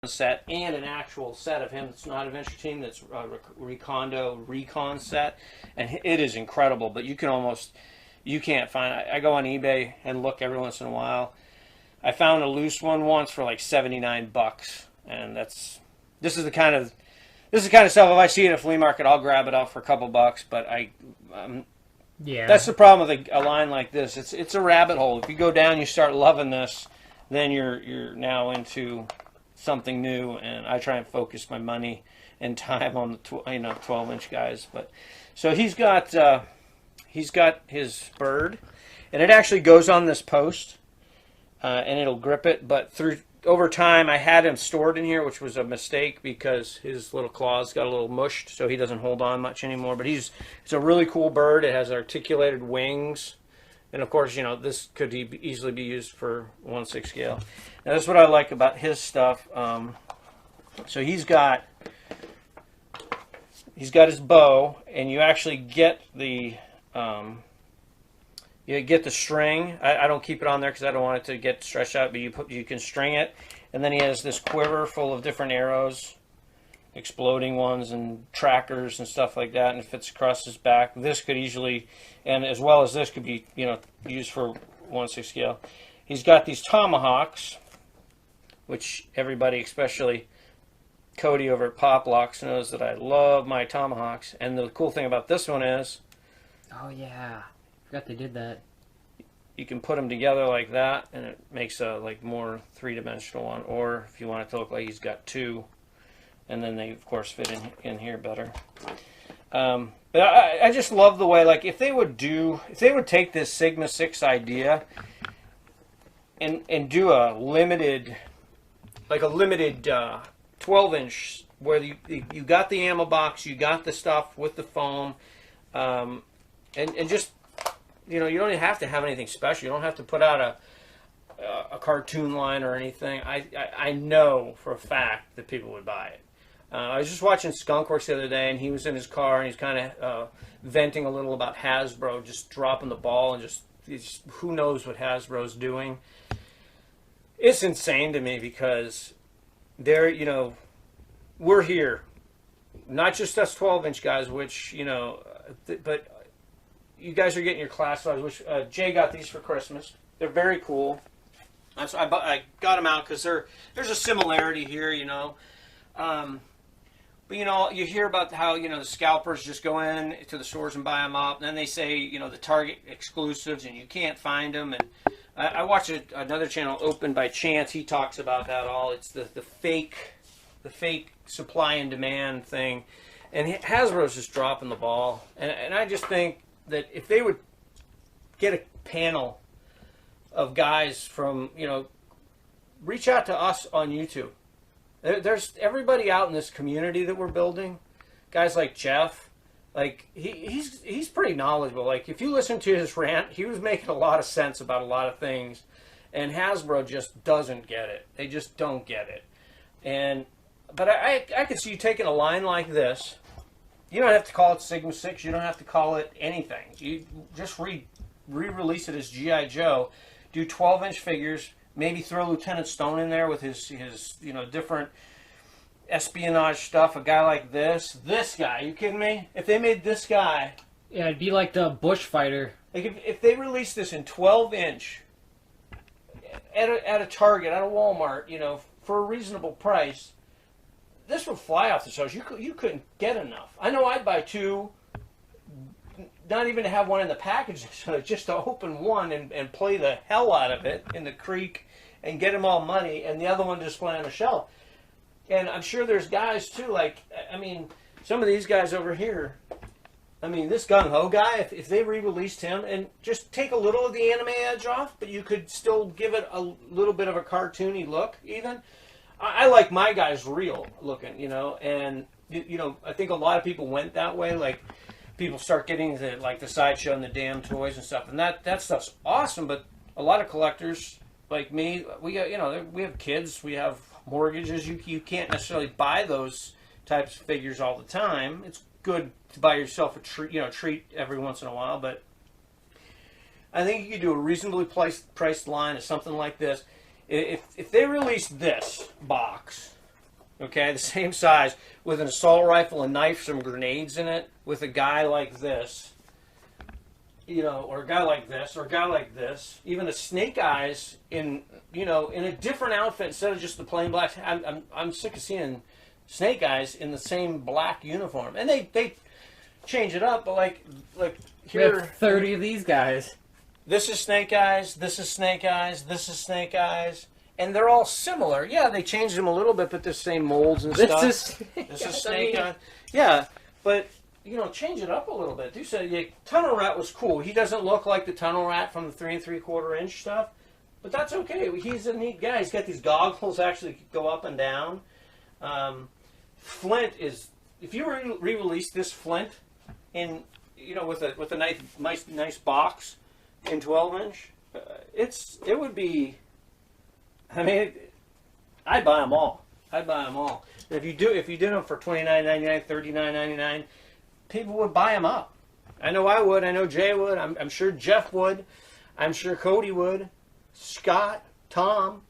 set and an actual set of him that's not Adventure Team, that's a Recondo Recon set, and it is incredible. But you can't find. I go on eBay and look every once in a while. I found a loose one once for like $79, and this is the kind of stuff. If I see it at a flea market, I'll grab it out for a couple bucks. But yeah, that's the problem with a line like this. It's a rabbit hole. If you go down, you start loving this, then you're now into something new. And I try and focus my money and time on the 12-inch guys. But so he's got his bird, and it actually goes on this post, and it'll grip it. But over time, I had him stored in here, which was a mistake because his little claws got a little mushed, so he doesn't hold on much anymore. But it's a really cool bird. It has articulated wings, and of course, this could easily be used for 1/6 scale. Now, that's what I like about his stuff. So he's got his bow, and you actually get the string. I don't keep it on there because I don't want it to get stretched out, but you can string it. And then he has this quiver full of different arrows, exploding ones and trackers and stuff like that, and it fits across his back. This could easily, and as well as this, could be used for 1/6 scale. He's got these tomahawks, which everybody, especially Cody over at Pop Locks, knows that I love my tomahawks. And the cool thing about this one is, oh yeah, forgot they did that. You can put them together like that, and it makes a more three-dimensional one. Or if you want it to look like he's got two, and then they of course fit in here better. But I just love the way, if they would take this Sigma 6 idea and do a limited 12-inch where you got the ammo box, you got the stuff with the foam, and just you don't even have to have anything special. You don't have to put out a cartoon line or anything. I know for a fact that people would buy it. I was just watching Skunkworks the other day, and he was in his car, and he's kind of venting a little about Hasbro just dropping the ball, and just who knows what Hasbro's doing. It's insane to me because we're here, not just us 12-inch guys, which but you guys are getting your class size, which Jay got these for Christmas. They're very cool. I got them out because there's a similarity here, But you hear about how the scalpers just go in to the stores and buy them up, and then they say the Target exclusives and you can't find them. And I watched another channel, Open by Chance. He talks about that all. It's the fake supply and demand thing, and Hasbro's just dropping the ball. And I just think that if they would get a panel of guys from, reach out to us on YouTube. There's everybody out in this community that we're building. Guys like Jeff, he's pretty knowledgeable. If you listen to his rant, he was making a lot of sense about a lot of things, and Hasbro just doesn't get it. They just don't get it. But I could see you taking a line like this. You don't have to call it Sigma 6. You don't have to call it anything. You just re-release it as G.I. Joe. Do 12-inch figures. Maybe throw Lieutenant Stone in there with his different espionage stuff. A guy like this guy. You kidding me? If they made this guy, yeah, it'd be like the Bushfighter. If they released this in 12-inch at a Target, at a Walmart, for a reasonable price, this would fly off the shelves. You couldn't get enough. I know I'd buy two, not even to have one in the package, just to open one and play the hell out of it in the creek and get them all money, and the other one just play on the shelf. And I'm sure there's guys too, some of these guys over here, this Gung Ho guy, if they re-released him and just take a little of the anime edge off, but you could still give it a little bit of a cartoony look even. I like my guys real looking, and I think a lot of people went that way. People start getting the Sideshow and the damn toys and stuff, and that stuff's awesome. But a lot of collectors like me, we have kids, we have mortgages. You can't necessarily buy those types of figures all the time. It's good to buy yourself a treat every once in a while, but I think you could do a reasonably priced line of something like this. If they release this box okay, the same size, with an assault rifle, a knife, some grenades in it, with a guy like this, you know, or a guy like this, or a guy like this, even a Snake Eyes in, you know, in a different outfit instead of just the plain black. I'm sick of seeing Snake Eyes in the same black uniform, and they change it up, but like We here, have 30 of these guys. this is Snake Eyes, this is Snake Eyes, this is Snake Eyes, and they're all similar. Yeah, they changed them a little bit, but the same molds and stuff. This is Snake Eyes. Yeah, but you know, change it up a little bit. Dude said, yeah, Tunnel Rat was cool. He doesn't look like the Tunnel Rat from the 3 3/4 inch stuff, but that's okay. He's a neat guy. He's got these goggles actually go up and down. Flint is, if you re-release this Flint in, you know, with a nice box in 12 inch, it would be. I mean, I'd buy them all. I'd buy them all. If you did them for $29.99, $39.99, people would buy them up. I know I would. I know Jay would. I'm sure Jeff would. I'm sure Cody would. Scott, Tom.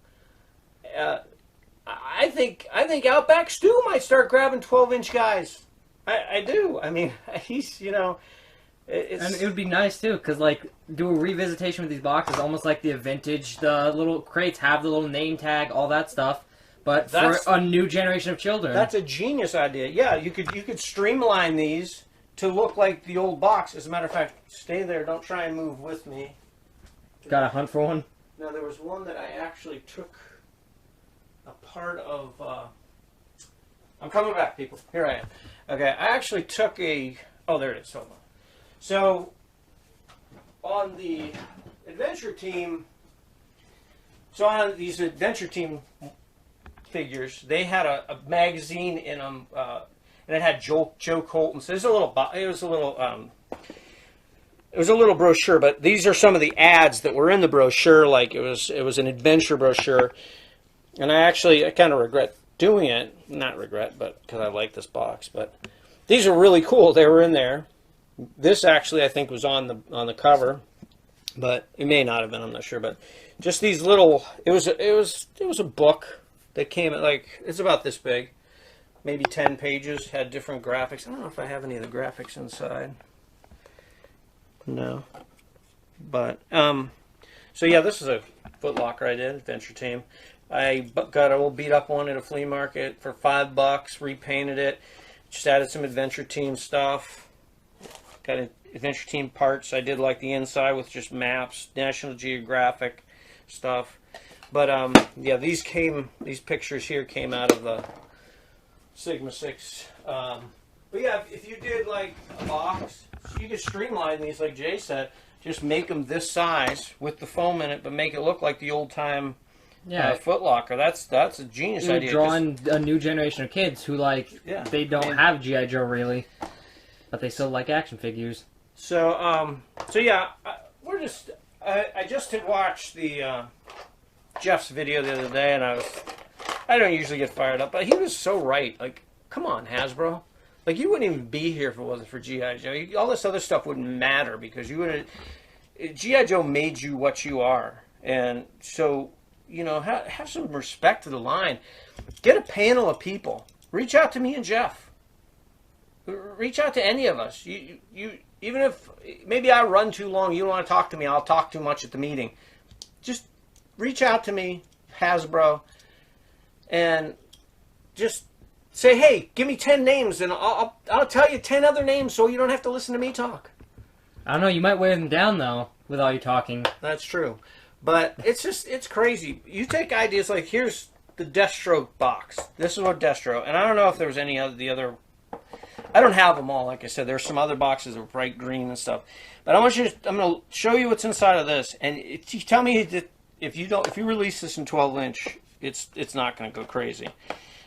I think Outback Stu might start grabbing 12-inch guys. I do. I mean, he's, you know, And it would be nice too, because like do a revisitation with these boxes, almost like the vintage. The little crates have the little name tag, all that stuff, but for a new generation of children. That's a genius idea. Yeah, you could streamline these to look like the old box. As a matter of fact, stay there. Don't try and move with me. Got a hunt for one? No, there was one that I actually took a part of. I'm coming back, people. Here I am. Okay, I actually took a. Oh, there it is. Hold on. So, on the adventure team, on these adventure team figures, they had a magazine in them, and it had Joe Colton. So it was a little brochure. But these are some of the ads that were in the brochure. Like it was an adventure brochure, and I kind of regret doing it. Not regret, but because I like this box. But these are really cool. They were in there. This actually, I think, was on the cover, but it may not have been. I'm not sure. But just these little. It was a book that came at it's about this big, maybe 10 pages. Had different graphics. I don't know if I have any of the graphics inside. No, but so yeah, this is a Foot Locker I did, Adventure Team. I got an old beat up one at a flea market for $5. Repainted it. Just added some Adventure Team stuff. Got Adventure Team parts. I did like the inside with just maps, National Geographic stuff. But yeah, these pictures here came out of the Sigma 6. But yeah, if you did like a box, you could streamline these like Jay said. Just make them this size with the foam in it, but make it look like the old time Foot Locker. That's a genius idea. Drawing a new generation of kids who they don't have G.I. Joe really. But they still like action figures. So yeah, I just had watched the Jeff's video the other day, and I don't usually get fired up, but he was so right. Like, come on, Hasbro. Like, you wouldn't even be here if it wasn't for G.I. Joe. All this other stuff wouldn't matter because you wouldn't. G.I. Joe made you what you are, and so you know, have some respect to the line. Get a panel of people. Reach out to me and Jeff. Reach out to any of us. You even if maybe I run too long, you don't want to talk to me. I'll talk too much at the meeting. Just reach out to me, Hasbro, and just say, hey, give me 10 names, and I'll tell you 10 other names, so you don't have to listen to me talk. I don't know. You might wear them down though with all your talking. That's true, but it's crazy. You take ideas like here's the Deathstroke box. This is what Deathstroke, and I don't know if there was any of the other. I don't have them all, like I said. There's some other boxes that are bright green and stuff. But I'm going to show you what's inside of this, and you tell me that if you release this in 12-inch, it's not going to go crazy.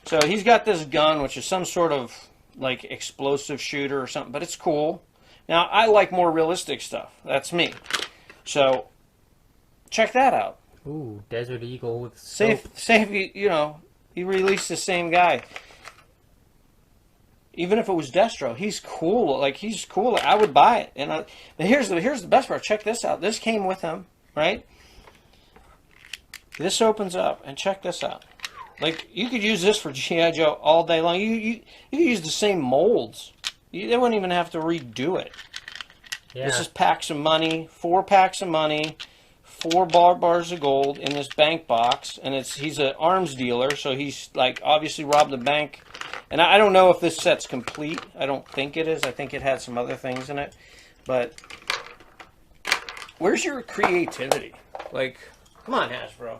So he's got this gun, which is some sort of like explosive shooter or something, but it's cool. Now I like more realistic stuff. That's me. So check that out. Ooh, Desert Eagle with say if you release the same guy. Even if it was Destro, he's cool. Like, he's cool. I would buy it. And but here's the best part. Check this out. This came with him, right? This opens up, and check this out. Like, you could use this for G.I. Joe all day long. You could use the same molds. They wouldn't even have to redo it. Yeah. This is packs of money, 4 packs of money, 4 bars of gold in this bank box, and he's an arms dealer, so he's like obviously robbed the bank. And I don't know if this set's complete. I don't think it is. I think it had some other things in it. But where's your creativity? Like, come on, Hasbro.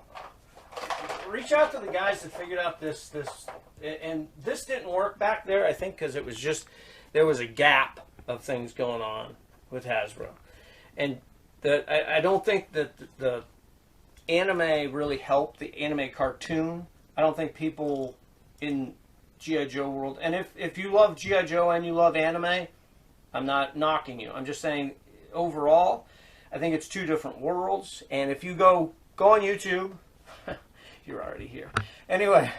Reach out to the guys that figured out this, and this didn't work back there, I think, because it was just, there was a gap of things going on with Hasbro. And I don't think that the anime really helped, the anime cartoon. I don't think people in G.I. Joe world, and if you love G.I. Joe and you love anime, I'm not knocking you. I'm just saying, overall, I think it's 2 different worlds. And if you go on YouTube, you're already here. Anyway,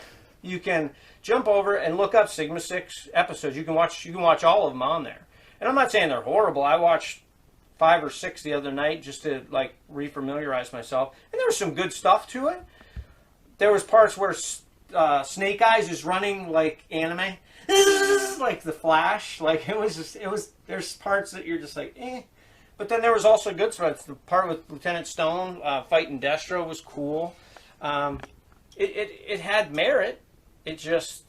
you can jump over and look up Sigma 6 episodes. You can watch all of them on there. And I'm not saying they're horrible. I watched 5 or 6 the other night just to like refamiliarize myself. And there was some good stuff to it. There was parts where Snake Eyes is running like anime, like the Flash. Like there's parts that you're just like, eh. But then there was also good stuff. The part with Lieutenant Stone fighting Destro was cool. It had merit. It just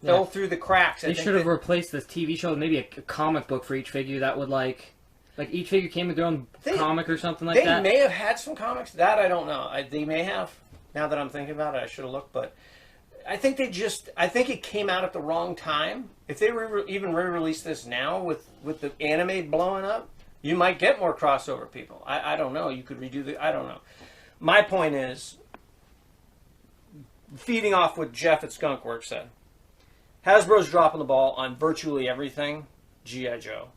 fell through the cracks. They should have replaced this TV show with maybe a comic book for each figure that would like each figure came with their own comic or something like that. They may have had some comics. That I don't know. They may have. Now that I'm thinking about it, I should have looked. But I think it came out at the wrong time. If they even re-release this now with the anime blowing up, you might get more crossover people. I don't know. You could redo I don't know. My point is, feeding off what Jeff at Skunkworks said, Hasbro's dropping the ball on virtually everything G.I. Joe.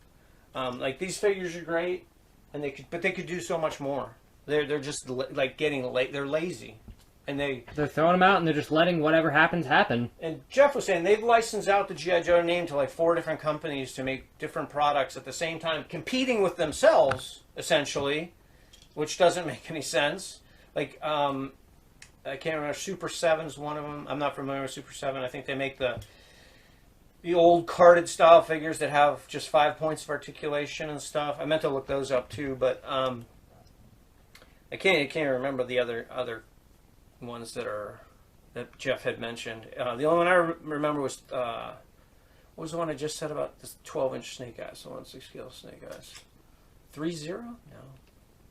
Like, these figures are great, and but they could do so much more. They're just like getting late. They're lazy, and they're throwing them out, and they're just letting whatever happens happen. And Jeff was saying they've licensed out the G.I. Joe name to like 4 different companies to make different products at the same time, competing with themselves essentially, which doesn't make any sense. Like, I can't remember, Super 7's one of them. I'm not familiar with Super 7. I think they make the old carded style figures that have just 5 points of articulation and stuff. I meant to look those up too, but I can't remember the other ones that Jeff had mentioned. The only one I remember was what was the one I just said about this 12-inch Snake Eyes, the 1/6 scale Snake Eyes? 3-0? No.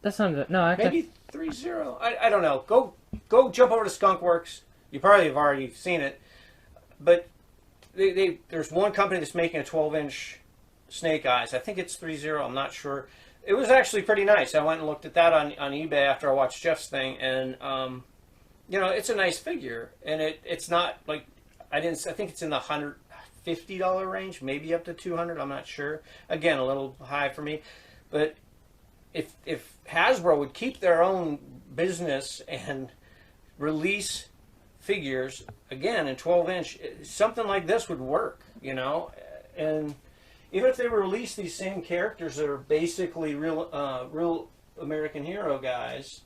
That sounds good. No, maybe 3-0. I don't know. Go jump over to Skunkworks. You probably have already seen it, but there's one company that's making a 12-inch Snake Eyes. I think it's 3-0. I'm not sure. It was actually pretty nice. I went and looked at that on eBay after I watched Jeff's thing, and it's a nice figure, and it's not like I think it's in the $150 range, maybe up to $200. I'm not sure. Again, a little high for me, but if Hasbro would keep their own business and release figures again in 12-inch, something like this would work, and even if they release these same characters that are basically real American hero guys,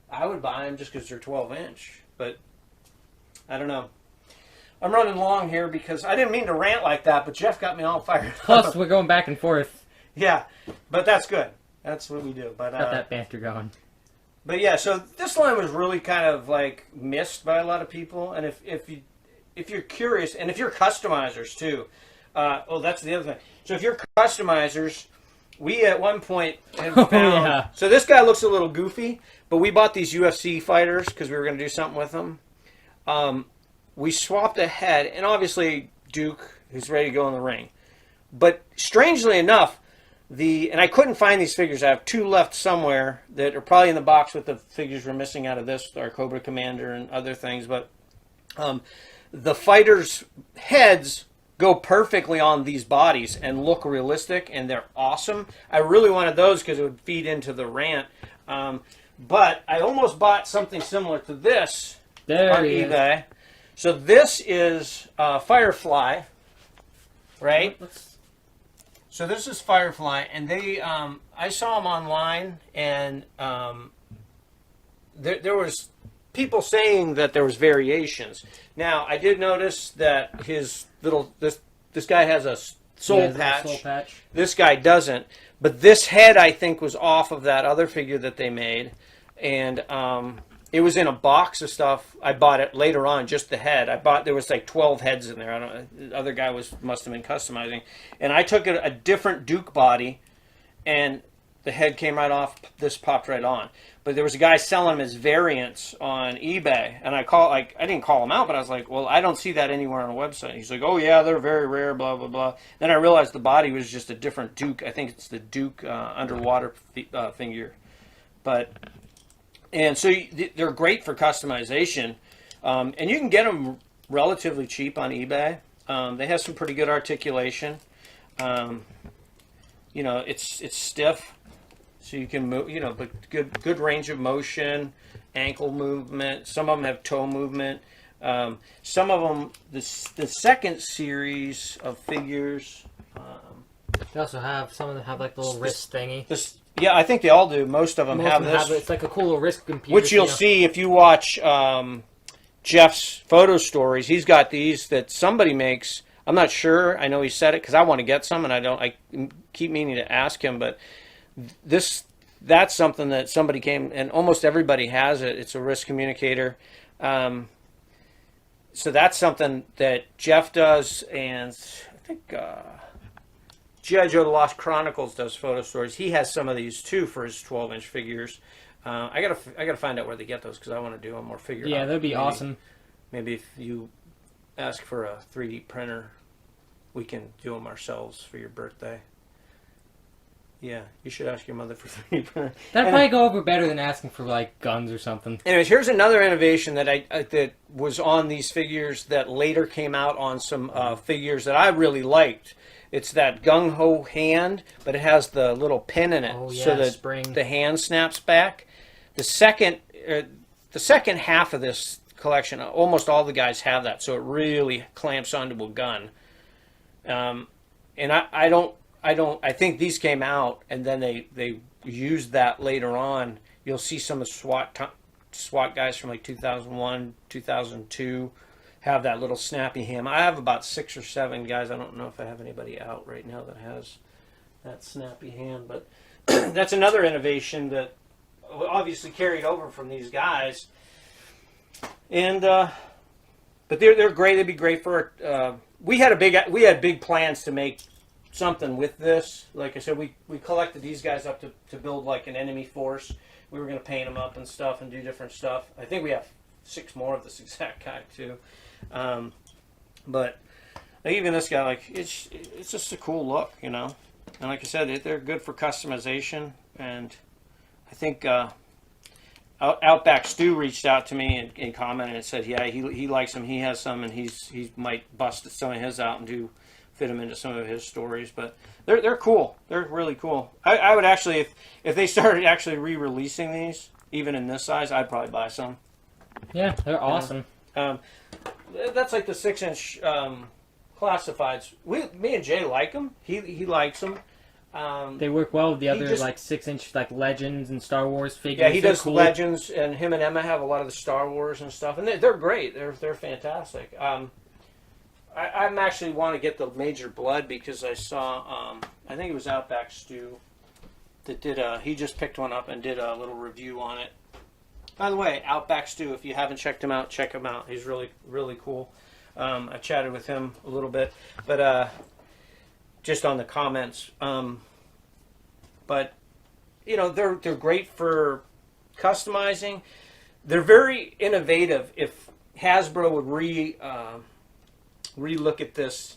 I would buy them just because they're 12-inch. But I don't know. I'm running long here because I didn't mean to rant like that, but Jeff got me all fired up. Plus, we're going back and forth. Yeah, but that's good. That's what we do. But got that banter going. But yeah, so this line was really kind of like missed by a lot of people, and if you're curious, and if you're customizers too, that's the other thing. So if you're customizers, we at one point have found. Yeah. So this guy looks a little goofy, but we bought these UFC fighters because we were going to do something with them. We swapped a head, and obviously Duke, who's ready to go in the ring. But strangely enough, and I couldn't find these figures. I have 2 left somewhere that are probably in the box with the figures we're missing out of this, our Cobra Commander and other things. But the fighters' heads go perfectly on these bodies and look realistic, and they're awesome. I really wanted those because it would feed into the rant. But I almost bought something similar to this on eBay. So this is Firefly, right? So this is Firefly, and they I saw them online, and there was people saying that there was variations. Now, I did notice that his little this guy has a soul patch. Soul patch. This guy doesn't. But this head, I think, was off of that other figure that they made, and it was in a box of stuff. I bought it later on, just the head. There was like 12 heads in there. I don't. The other guy must have been customizing, and I took a different Duke body, and the head came right off. This popped right on. But there was a guy selling them as variants on eBay, and I didn't call him out, but I was like, well, I don't see that anywhere on the website. He's like, oh yeah, they're very rare, blah blah blah. Then I realized the body was just a different Duke. I think it's the Duke underwater figure, and so they're great for customization, and you can get them relatively cheap on eBay. They have some pretty good articulation. It's stiff. So you can move, but good range of motion, ankle movement. Some of them have toe movement. Some of them, the second series of figures. They also have some of them have like the little wrist thingy. Yeah, I think they all do. Most of them have this. It's like a cool little wrist computer. Which you'll see if you watch Jeff's photo stories. He's got these that somebody makes. I'm not sure. I know he said it because I want to get some, and I keep meaning to ask him, but. That's something that somebody came, and almost everybody has it. It's a wrist communicator. So that's something that Jeff does, and I think G.I. Joe: The Lost Chronicles does photo stories. He has some of these too for his 12-inch figures. I gotta find out where they get those because I want to do them or figure. Yeah, that'd be awesome. Maybe if you ask for a 3D printer, we can do them ourselves for your birthday. Yeah, you should ask your mother for 3D printer. That'd probably go over better than asking for like guns or something. Anyways, here's another innovation that that was on these figures that later came out on some figures that I really liked. It's that gung ho hand, but it has the little pin in it, so that the hand snaps back. The second half of this collection, almost all the guys have that, so it really clamps onto a gun. And I think these came out, and then they used that later on. You'll see some of the SWAT guys from like 2001, 2002 have that little snappy hand. I have about 6 or 7 guys. I don't know if I have anybody out right now that has that snappy hand, but that's another innovation that obviously carried over from these guys. And but they're great. They'd be great for. We had big plans to make something with this. Like I said, we collected these guys up to build like an enemy force. We were going to paint them up and stuff and do different stuff. I think we have 6 more of this exact guy too. But even this guy, like it's just a cool look, And like I said, they're good for customization. And I think Outback Stu reached out to me and commented and said, yeah, he likes them. He has some, and he might bust some of his out and fit them into some of his stories. But they're cool. They're really cool. I would actually, if they started actually re-releasing these, even in this size, I'd probably buy some. Yeah, they're awesome. That's like the 6-inch classifieds. Me and Jay like them. He likes them. They work well with the other like 6-inch like Legends and Star Wars figures. Yeah, he does cool. Legends, and him and Emma have a lot of the Star Wars and stuff, and they're great. They're fantastic. I'm actually want to get the Major Blood because I saw I think it was Outback Stu that did he just picked one up and did a little review on it. By the way, Outback Stu, if you haven't checked him out, check him out. He's really, really cool. I chatted with him a little bit, but just on the comments. But they're great for customizing. They're very innovative. If Hasbro would re-look at this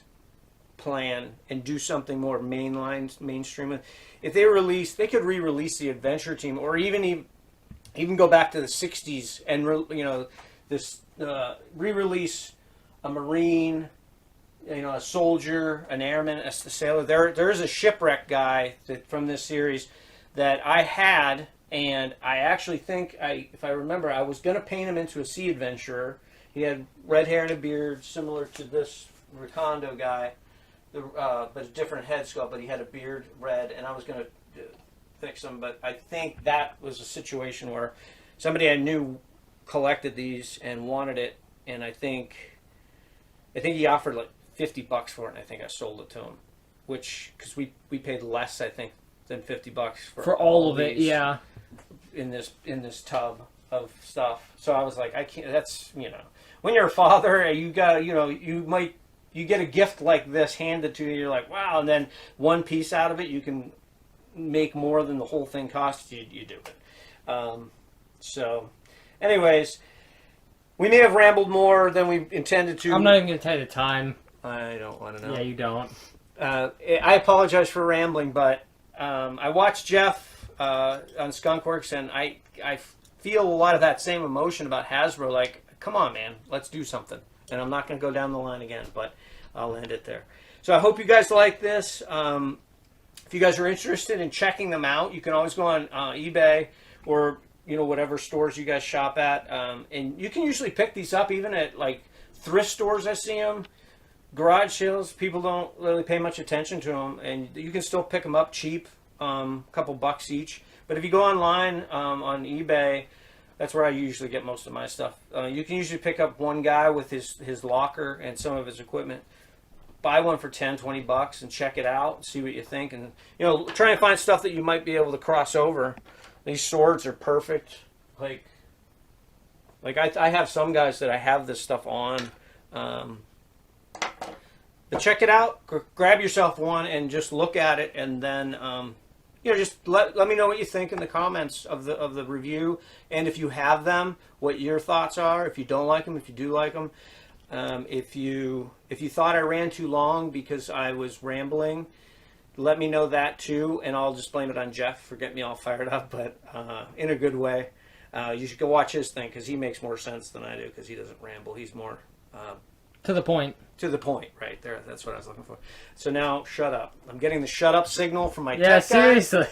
plan and do something more mainstream. If they could re-release the Adventure Team, or even go back to the 60s and re-release a Marine, a soldier, an airman, a sailor. There is a shipwreck guy from this series that I had, and I actually think if I remember, I was going to paint him into a sea adventurer. He had red hair and a beard, similar to this Recondo guy, but a different head sculpt. But he had a beard, red, and I was going to fix him. But I think that was a situation where somebody I knew collected these and wanted it, and I think he offered like $50 for it, and I think I sold it to him, which because we paid less, I think, than $50 for all of it. Yeah, in this tub of stuff. So I was like, I can't. That's, when you're a father, you got, you get a gift like this handed to you. You're like, wow, and then one piece out of it, you can make more than the whole thing costs you. You do it. So, anyways, we may have rambled more than we intended to. I'm not even going to tell you the time. I don't want to know. Yeah, you don't. I apologize for rambling, but I watched Jeff on Skunkworks, and I feel a lot of that same emotion about Hasbro. Like, come on, man, let's do something. And I'm not going to go down the line again, but I'll end it there. So I hope you guys like this. If you guys are interested in checking them out, you can always go on eBay or whatever stores you guys shop at, and you can usually pick these up even at like thrift stores. I see them, garage sales. People don't really pay much attention to them, and you can still pick them up cheap, a couple bucks each. But if you go online on eBay, that's where I usually get most of my stuff. You can usually pick up one guy with his locker and some of his equipment. Buy one for $10-20 and check it out and see what you think, and try and find stuff that you might be able to cross over. These swords are perfect. Like I have some guys that I have this stuff on. But check it out. Grab yourself one and just look at it, and then just let me know what you think in the comments of the review, and if you have them, what your thoughts are. If you don't like them, if you do like them, if you thought I ran too long because I was rambling, let me know that too, and I'll just blame it on Jeff for getting me all fired up, but in a good way. You should go watch his thing because he makes more sense than I do because he doesn't ramble. He's more to the point. To the point, right there. That's what I was looking for. So now, shut up. I'm getting the shut up signal from my tech guy. Seriously.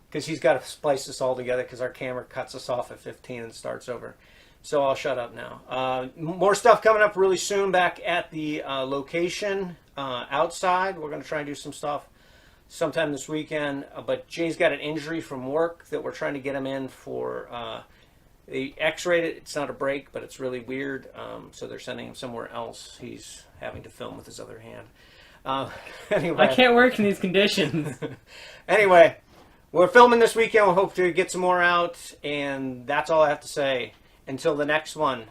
Because he's got to splice this all together because our camera cuts us off at 15 and starts over. So I'll shut up now. More stuff coming up really soon back at the location outside. We're going to try and do some stuff sometime this weekend. But Jay's got an injury from work that we're trying to get him in for. They x-rayed it. It's not a break, but it's really weird. So they're sending him somewhere else. He's having to film with his other hand. Anyway. I can't work in these conditions. Anyway, we're filming this weekend. We'll hope to get some more out. And that's all I have to say. Until the next one.